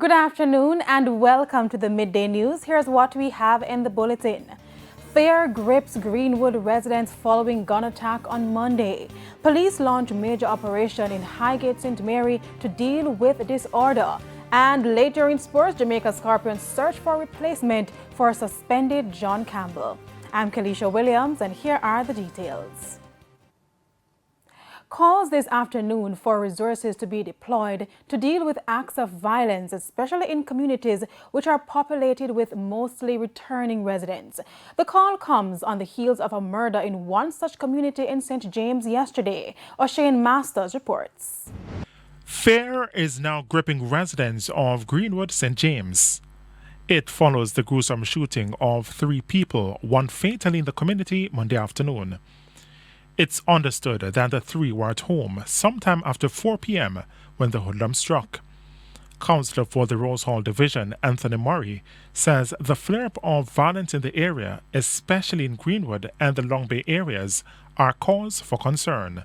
Good afternoon and welcome to the Midday News. Here's what we have in the bulletin. Fear grips Greenwood residents following gun attack on Monday. Police launch major operation in Highgate St Mary to deal with disorder. And later in sports, Jamaica Scorpions search for replacement for suspended John Campbell. I'm Kalisha Williams and here are the details. Calls this afternoon for resources to be deployed to deal with acts of violence, especially in communities which are populated with mostly returning residents. The call comes on the heels of a murder in one such community in St James yesterday. Ocho Masters reports. Fear is now gripping residents of Greenwood St James. It follows the gruesome shooting of 3 people, one fatally in the community Monday afternoon. It's understood that the 3 were at home sometime after 4 p.m. when the hoodlum struck. Councillor for the Rose Hall Division, Anthony Murray, says the flare-up of violence in the area, especially in Greenwood and the Long Bay areas, are cause for concern.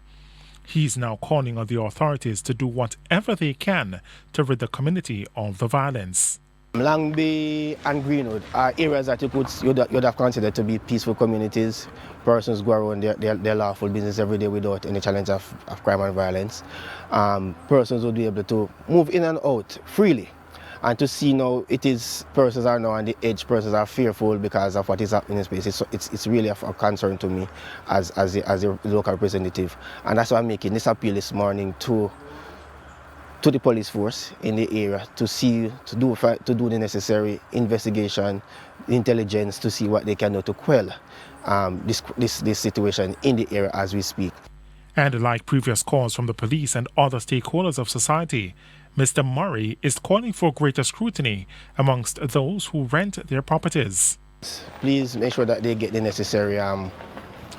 He's now calling on the authorities to do whatever they can to rid the community of the violence. Long Bay and Greenwood are areas that you'd have considered to be peaceful communities. Persons go around their lawful business every day without any challenge of crime and violence. Persons would be able to move in and out freely. And to see now persons are now on the edge, persons are fearful because of what is happening in space. It's really a concern to me as a local representative. And that's why I'm making this appeal this morning to the police force in the area to do the necessary investigation, intelligence to see what they can do to quell this situation in the area as we speak. And like previous calls from the police and other stakeholders of society, Mr. Murray is calling for greater scrutiny amongst those who rent their properties. Please make sure that they get the necessary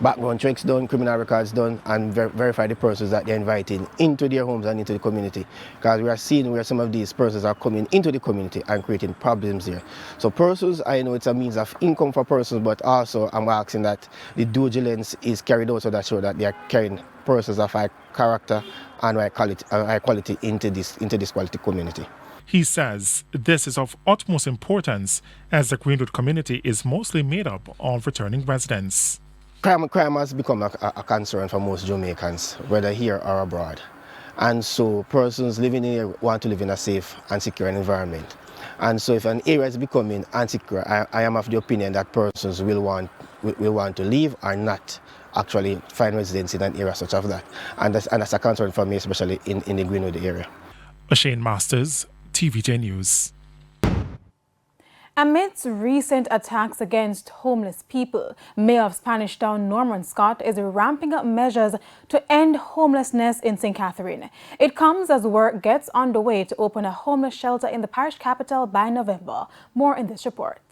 background checks done, criminal records done, and verify the persons that they're inviting into their homes and into the community. Because we are seeing where some of these persons are coming into the community and creating problems here. So persons, I know it's a means of income for persons, but also I'm asking that the due diligence is carried out so that they are carrying persons of high character and high quality into this quality community. He says this is of utmost importance as the Greenwood community is mostly made up of returning residents. Crime has become a concern for most Jamaicans, whether here or abroad. And so persons living here want to live in a safe and secure environment. And so if an area is becoming insecure, I am of the opinion that persons will want to leave or not actually find residence in an area such as that. And that's a concern for me, especially in the Greenwood area. Ocho Masters, TVJ News. Amidst recent attacks against homeless people, Mayor of Spanish Town Norman Scott is ramping up measures to end homelessness in St. Catherine. It comes as work gets underway to open a homeless shelter in the parish capital by November. More in this report.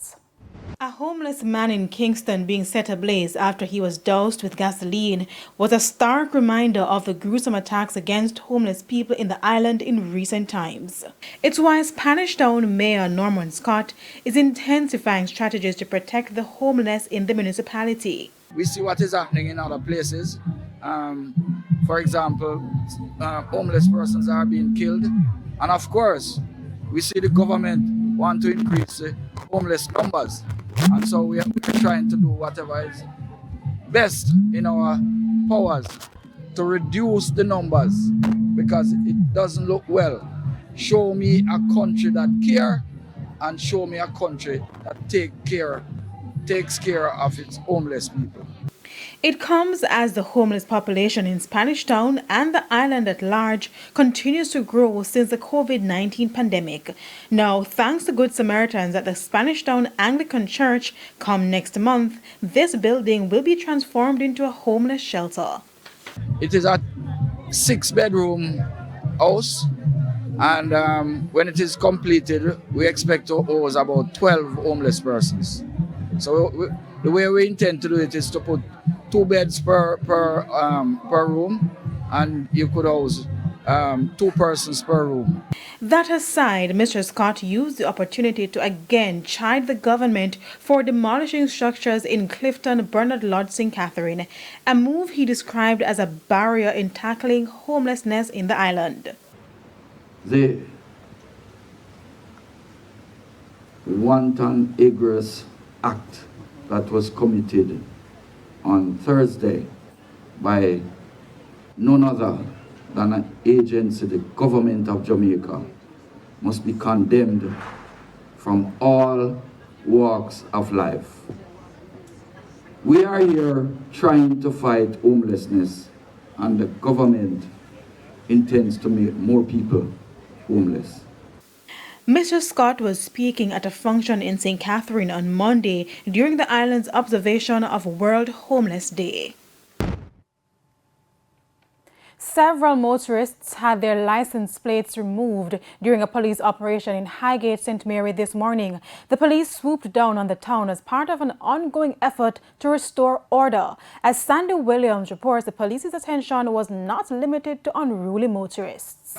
A homeless man in Kingston being set ablaze after he was doused with gasoline was a stark reminder of the gruesome attacks against homeless people in the island in recent times. It's why Spanish Town Mayor Norman Scott is intensifying strategies to protect the homeless in the municipality. We see what is happening in other places. For example, homeless persons are being killed. And of course, we see the government want to increase the homeless numbers. And so we are trying to do whatever is best in our powers to reduce the numbers because it doesn't look well. Show me a country that cares and show me a country that takes care of its homeless people. It comes as the homeless population in Spanish Town and the island at large continues to grow since the COVID-19 pandemic. Now, thanks to Good Samaritans at the Spanish Town Anglican Church, come next month, this building will be transformed into a homeless shelter. It is a 6-bedroom house, and when it is completed, we expect to house about 12 homeless persons. So the way we intend to do it is to put 2 beds per room, and you could house 2 persons per room. That aside, Mr. Scott used the opportunity to again chide the government for demolishing structures in Clifton, Bernard Lodge, St. Catherine, a move he described as a barrier in tackling homelessness in the island. The wanton, egregious act that was committed on Thursday by none other than an agency, the government of Jamaica, must be condemned from all walks of life. We are here trying to fight homelessness, and the government intends to make more people homeless. Mr. Scott was speaking at a function in St. Catherine on Monday during the island's observation of World Homeless Day. Several motorists had their license plates removed during a police operation in Highgate, St. Mary this morning. The police swooped down on the town as part of an ongoing effort to restore order. As Sandy Williams reports, the police's attention was not limited to unruly motorists.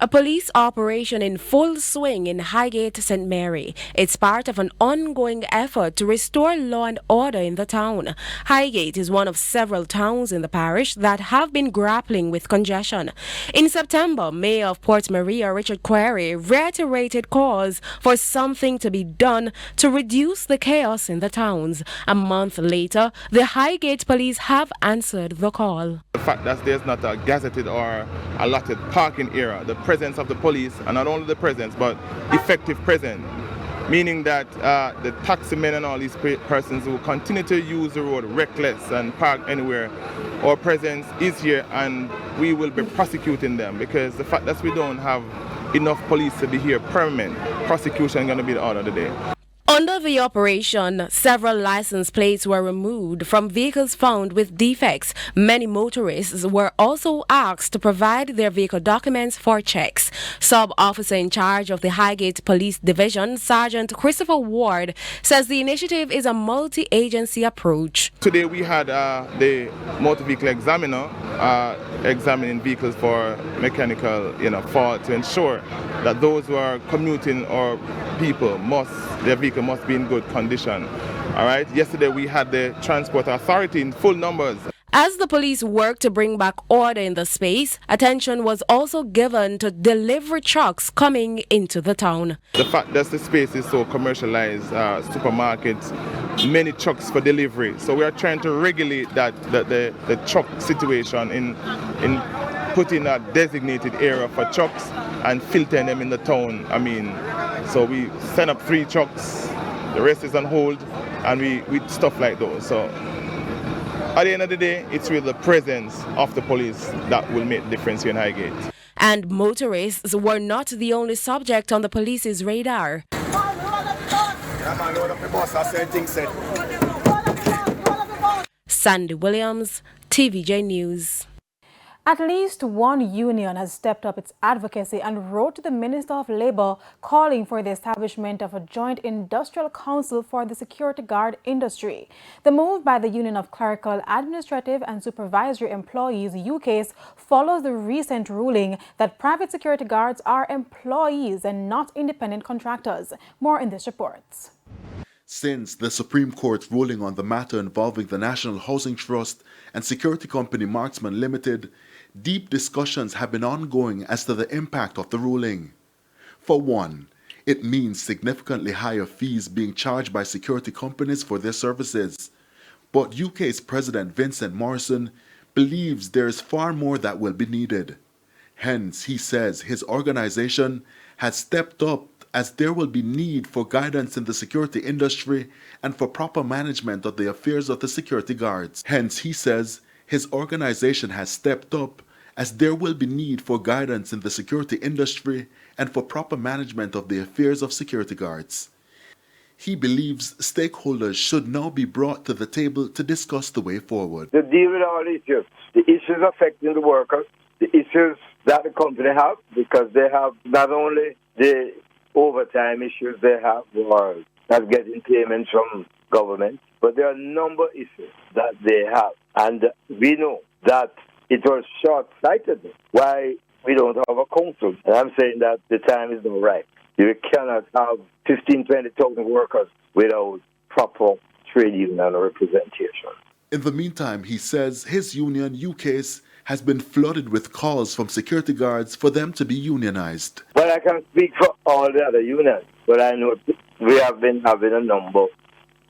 A police operation in full swing in Highgate, St. Mary. It's part of an ongoing effort to restore law and order in the town. Highgate is one of several towns in the parish that have been grappling with congestion. In September, Mayor of Port Maria, Richard Quarry, reiterated calls for something to be done to reduce the chaos in the towns. A month later, the Highgate police have answered the call. The fact that there's not a gazetted or allotted parking area, the presence of the police, and not only the presence, but effective presence, meaning that the taxi men and all these persons who continue to use the road reckless and park anywhere, our presence is here and we will be prosecuting them, because the fact that we don't have enough police to be here permanent, prosecution is going to be the order of the day. Under the operation, several license plates were removed from vehicles found with defects. Many motorists were also asked to provide their vehicle documents for checks. Sub-officer in charge of the Highgate Police Division, Sergeant Christopher Ward, says the initiative is a multi-agency approach. Today we had the motor vehicle examiner examining vehicles for mechanical fault to ensure that those who are commuting or people their vehicle must be in good condition. All right. Yesterday we had the transport authority in full numbers. As the police worked to bring back order in the space, attention was also given to delivery trucks coming into the town. The fact that the space is so commercialized, supermarkets, many trucks for delivery. So we are trying to regulate that the truck situation in putting a designated area for trucks and filtering them in the town. So we send up 3 trucks, the rest is on hold, and we stuff like those. So at the end of the day, it's really the presence of the police that will make the difference here in Highgate. And motorists were not the only subject on the police's radar. Sandy Williams, TVJ News. At least one union has stepped up its advocacy and wrote to the Minister of Labour calling for the establishment of a joint industrial council for the security guard industry. The move by the Union of Clerical, Administrative and Supervisory Employees UCASE follows the recent ruling that private security guards are employees and not independent contractors. More in this report. Since the Supreme Court's ruling on the matter involving the National Housing Trust and security company Marksman Limited, deep discussions have been ongoing as to the impact of the ruling. For one, it means significantly higher fees being charged by security companies for their services. But UK's President Vincent Morrison believes there is far more that will be needed. Hence, he says his organization has stepped up as there will be need for guidance in the security industry and for proper management of the affairs of the security guards. Hence, he says his organization has stepped up as there will be need for guidance in the security industry and for proper management of the affairs of security guards. He believes stakeholders should now be brought to the table to discuss the way forward. To deal with all issues, the issues affecting the workers, the issues that the company have, because they have not only the overtime issues they have or not getting payments from government, but there are a number of issues that they have. And we know that it was short-sighted why we don't have a council. And I'm saying that the time is not right. You cannot have 15,000, 20,000 workers without proper trade union representation. In the meantime, he says his union, UCASE, has been flooded with calls from security guards for them to be unionized. Well, I can speak for all the other unions, but I know we have been having a number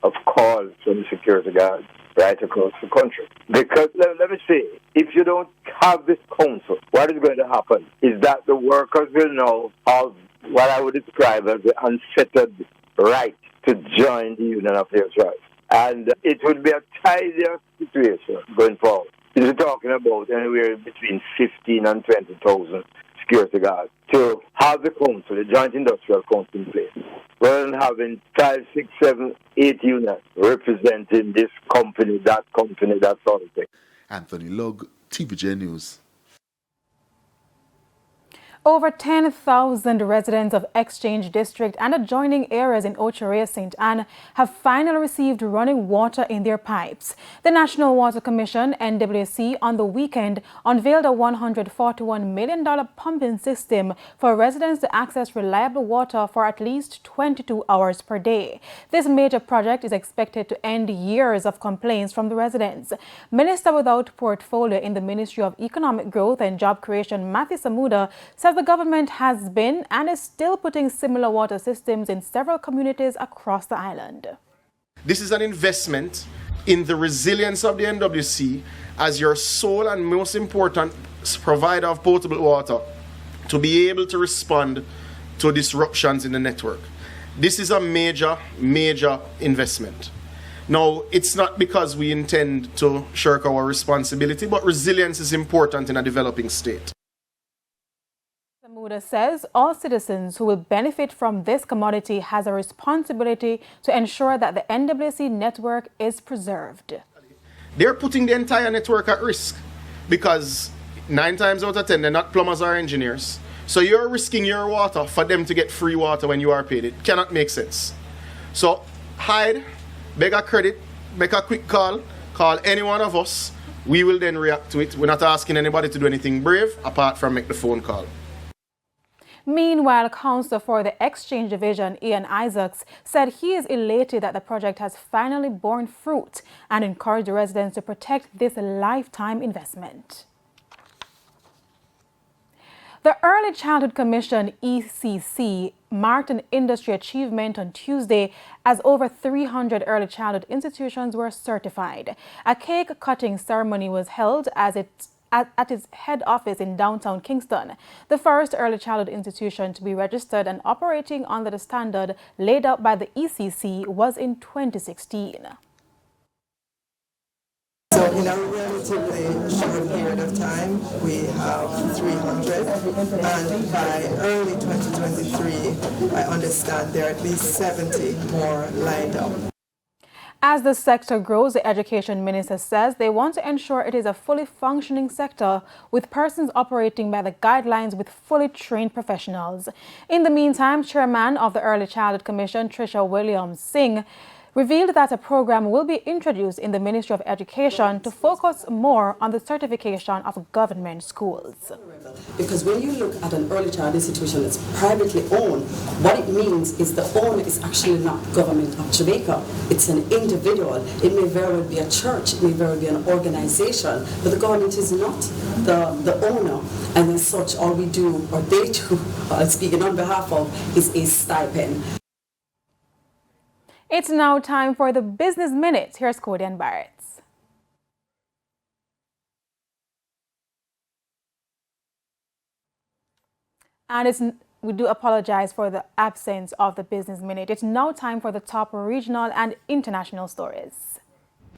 of calls from security guards right across the country. Because, let me say, if you don't have this council, what is going to happen is that the workers will now have what I would describe as the unfettered right to join the Union of Their Rights. And it will be a tidier situation going forward. We're talking about anywhere between 15 and 20,000 security guards to have the council, the Joint Industrial Council in place, rather than having 5, 6, 7, 8 units representing this company, that sort of thing. Anthony Lugg, TVJ News. Over 10,000 residents of Exchange District and adjoining areas in Ocho, Rios St have finally received running water in their pipes. The National Water Commission, NWC, on the weekend unveiled a $141 million pumping system for residents to access reliable water for at least 22 hours per day. This major project is expected to end years of complaints from the residents. Minister without portfolio in the Ministry of Economic Growth and Job Creation, Matthew Samuda, says the government has been and is still putting similar water systems in several communities across the island. This is an investment in the resilience of the NWC as your sole and most important provider of potable water to be able to respond to disruptions in the network. This is a major investment. Now, it's not because we intend to shirk our responsibility, but resilience is important in a developing state. Samuda says all citizens who will benefit from this commodity has a responsibility to ensure that the NWC network is preserved. They're putting the entire network at risk because 9 times out of 10, they're not plumbers or engineers. So you're risking your water for them to get free water when you are paid. It cannot make sense. So hide, beg a credit, make a quick call any one of us. We will then react to it. We're not asking anybody to do anything brave apart from make the phone call. Meanwhile, Councillor for the Exchange Division, Ian Isaacs, said he is elated that the project has finally borne fruit and encouraged the residents to protect this lifetime investment. The Early Childhood Commission, ECC, marked an industry achievement on Tuesday as over 300 early childhood institutions were certified. A cake-cutting ceremony was held at its head office in downtown Kingston, the first early childhood institution to be registered and operating under the standard laid out by the ECC was in 2016. So in a relatively short period of time, we have 300, and by early 2023, I understand there are at least 70 more lined up. As the sector grows, the Education Minister says they want to ensure it is a fully functioning sector with persons operating by the guidelines with fully trained professionals. In the meantime, Chairman of the Early Childhood Commission, Tricia Williams-Singh, revealed that a program will be introduced in the Ministry of Education to focus more on the certification of government schools. Because when you look at an early child institution that's privately owned, what it means is the owner is actually not government of Jamaica. It's an individual. It may very well be a church, it may very well be an organization, but the government is not the owner. And as such, all we do, or they do, speaking on behalf of, is a stipend. It's now time for the Business Minute. Here's Cody and Barrett. And we do apologize for the absence of the Business Minute. It's now time for the top regional and international stories.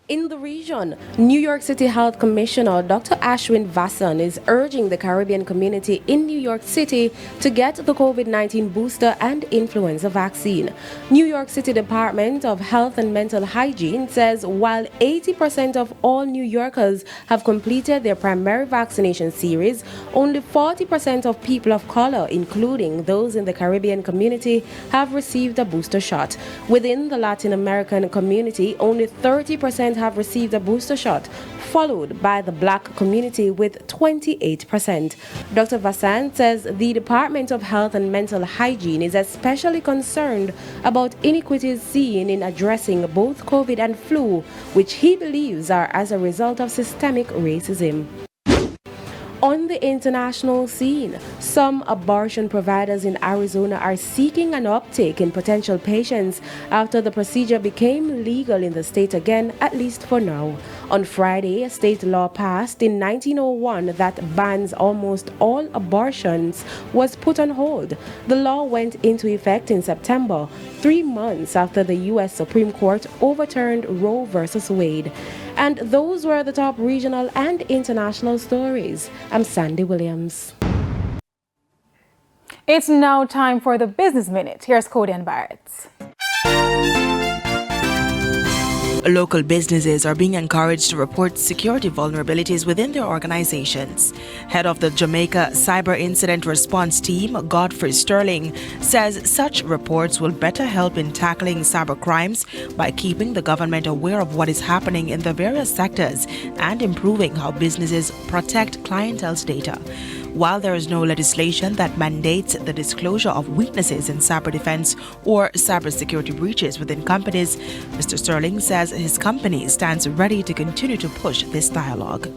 In the region, New York City Health Commissioner Dr. Ashwin Vasan is urging the Caribbean community in New York City to get the COVID-19 booster and influenza vaccine. New York City Department of Health and Mental Hygiene says while 80% of all New Yorkers have completed their primary vaccination series, only 40% of people of color, including those in the Caribbean community, have received a booster shot. Within the Latin American community, only 30% have received a booster shot, followed by the Black community with 28%. Dr. Vasan says the Department of Health and Mental Hygiene is especially concerned about inequities seen in addressing both COVID and flu, which he believes are as a result of systemic racism. On the international scene, some abortion providers in Arizona are seeking an uptake in potential patients after the procedure became legal in the state again, at least for now. On Friday, a state law passed in 1901 that bans almost all abortions was put on hold. The law went into effect in September, 3 months after the U.S. Supreme Court overturned Roe v. Wade. And those were the top regional and international stories. I'm Sandy Williams. It's now time for the Business Minute. Here's Cody and Barrett. Local businesses are being encouraged to report security vulnerabilities within their organizations. Head of the Jamaica Cyber Incident Response Team, Godfrey Sterling, says such reports will better help in tackling cyber crimes by keeping the government aware of what is happening in the various sectors and improving how businesses protect clientele's data. While there is no legislation that mandates the disclosure of weaknesses in cyber defense or cybersecurity breaches within companies, Mr. Sterling says his company stands ready to continue to push this dialogue.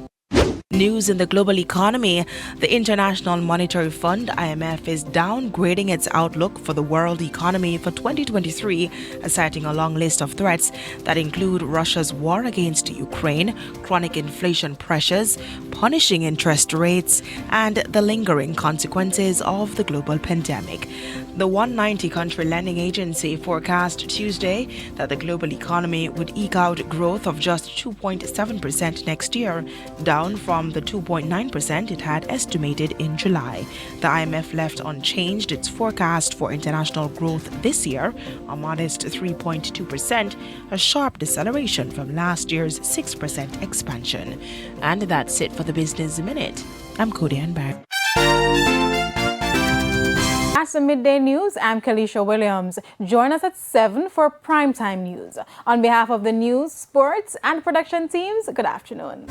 News in the global economy. The International Monetary Fund, IMF, is downgrading its outlook for the world economy for 2023, citing a long list of threats that include Russia's war against Ukraine, chronic inflation pressures, punishing interest rates, and the lingering consequences of the global pandemic. The 190-country lending agency forecast Tuesday that the global economy would eke out growth of just 2.7% next year, down from the 2.9% it had estimated in July. The IMF left unchanged its forecast for international growth this year, a modest 3.2%, a sharp deceleration from last year's 6% expansion. And that's it for the Business Minute. I'm Cody Anbar. That's the Midday News. I'm Kalisha Williams. Join us at 7 for Primetime News. On behalf of the news, sports, and production teams, good afternoon.